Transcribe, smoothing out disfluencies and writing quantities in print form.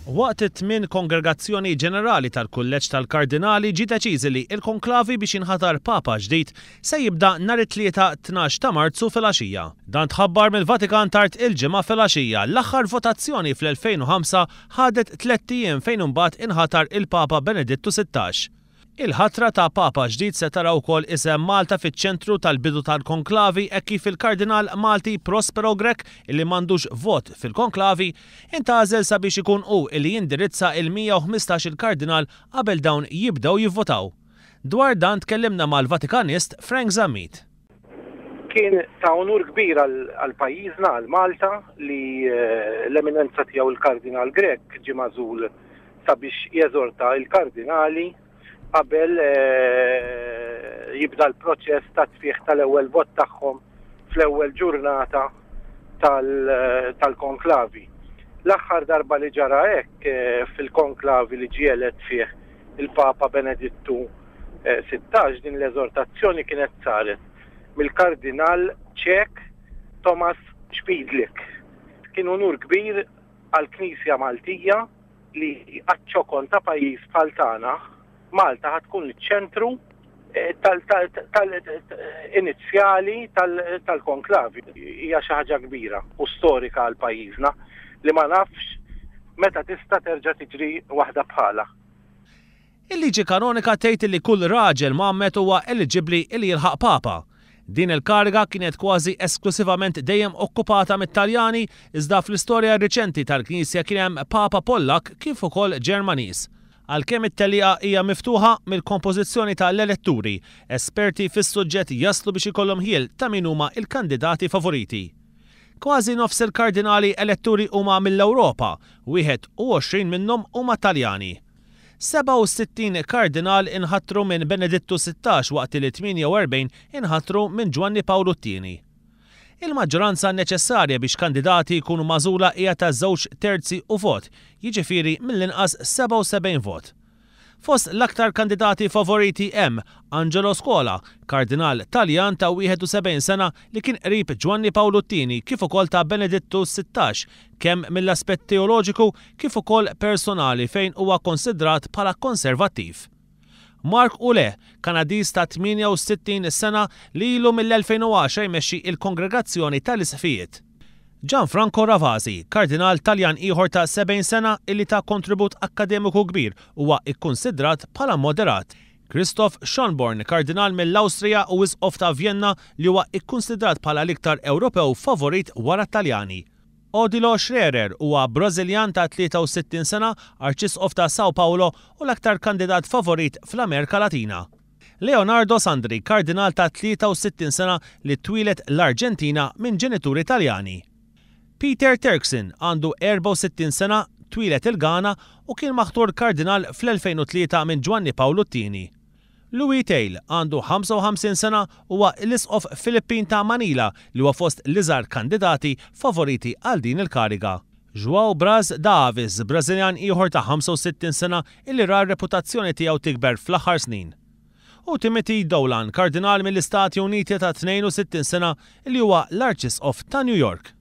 Waqt it-tmien kongregazzjoni ġenerali tal-Kulleġġ tal-Kardinali ġie deċiżi li l-konklavi biex inħatar Papa ġdid se jibda nhar it-tlieta 12 ta' Marzu filgħaxija. Dan tħabbar mill-Vatikan tard il-ġimgħa filgħaxija. L-aħħar votazzjoni fl-2005 ħadet 3 ijiem fejn imbagħad inħatar il-Papa Benedittu 16. Il-ħatra ta' Papa ġdid se tara wkoll isem Malta fiċ-ċentru tal-bidu tal-konklavi hekk kif il-Kardinal Malti Prospero Grech illi m'għandux vot fil-konklavi intgħażel sabiex ikun hu illi jindirizza il-115 il-Kardinal qabel dawn jibdew jivvotaw. Dwar dan tkellimna mal-Vatikanist Frank Zammit. Kien ta' onur kbir għal pajjiżna għal Malta li l-eminenza tiegħu il-Kardinal Grech ġie magħżul sabiex jeżorta il-Kardinali qabel jibda l-proċess ta' tfigħ tal-ewwel vot tagħhom fl-ewwel ġurnata tal-konklavi. L-aħħar darba li ġara hekk fil-konklavi li ġielet fih il-Papa Benedittu 16 din l-eżortazzjoni kienet saret mill-Kardinal Ċek Thomas Spidlik. Kien onur kbir għall-Knisja Maltija li għaċ-ċokon ta' pajjiż bħal tagħna Malta ħatkun iċ-ċentru inizjali tal-konklavi. Hija xi ħaġa kbira u storika għal pajjiżna li ma nafx meta tista' terġa' tiġri waħda bħalha. Il-liġi kanonika tgħid li kull raġel Muhammad huwa eliġibbli li jilħaq Papa. Din il-kariga kienet kważi esklusivament dejjem okkupata mit-Taljani iżda fl-istorja riċenti tal-Knisja kien hemm Papa Pollak kif ukoll Ġermaniż. Għalkemm it-telliqa hija miftuħa mill-kompożizzjoni tal-eletturi, esperti fis-suġġett jaslu biex ikollhom ħiel ta' min huma l-kandidati favoriti. Kważi nofs il-kardinali elettori huma mill-Ewropa, 21 minnhom huma Taljani. 67 kardinal inħattru minn Benedittu 16 waqt li 48 inħattru minn Giovanni Paolo II. Il-maġġoranza neċessarja biex kandidati jkunu magħżula hija ta' 2/3 u vot, jiġifieri mill-inqas 77 vot. Fost l-aktar kandidati favoriti hemm Angelo Scola, kardinal Taljan ta' 71 sena li kien qrib Giovanni Paolo II kif ukoll ta' Benedittu 16, kemm mill-aspett teoloġiku kif ukoll personali fejn huwa konsidrat bħala konservattiv. Mark Ule, Kanadiż ta' 68 sena li ilu mill-2010 jmexxi il-Kongregazzjoni tal-Isħfijiet. Gianfranco Ravasi, kardinal Taljan ieħor ta' 70 sena illi ta' kontribut akkademiku kbir huwa ikkunsidrat bħala moderat. Christoph Schönborn, kardinal mill-Awstrija u Wisqof ta' Vienna li huwa ikkunsidrat bħala l-iktar Ewropew favorit wara Taljani. Odilo Schrerer huwa Brażiljan ta' 63 sena, Arċisqof ta' Sao Paulo u l-aktar kandidat favorit fl-Amerika Latina. Leonardo Sandri, kardinal ta' 63 sena li twilet l-Arġentina minn ġenituri Taljani. Peter Turkson għandu 64 sena, twilet il-Ghana u kien maħtur kardinal fl-2003 minn Giovanni Paolo II. Louis Tail għandu 55 sena huwa l-Isqof Filippin ta' Manila li huwa fost l-iżgħar kandidati favoriti għal din il-kariga. João Braz Davis, Brażiljan ieħor ta' 65 sena illi ra r-reputazzjoni tiegħu tikber fl-aħħar snin. U Timothy Dolan, kardinal mill-Istati Uniti ta' 62 sena illi huwa l-Arċisqof ta' New York.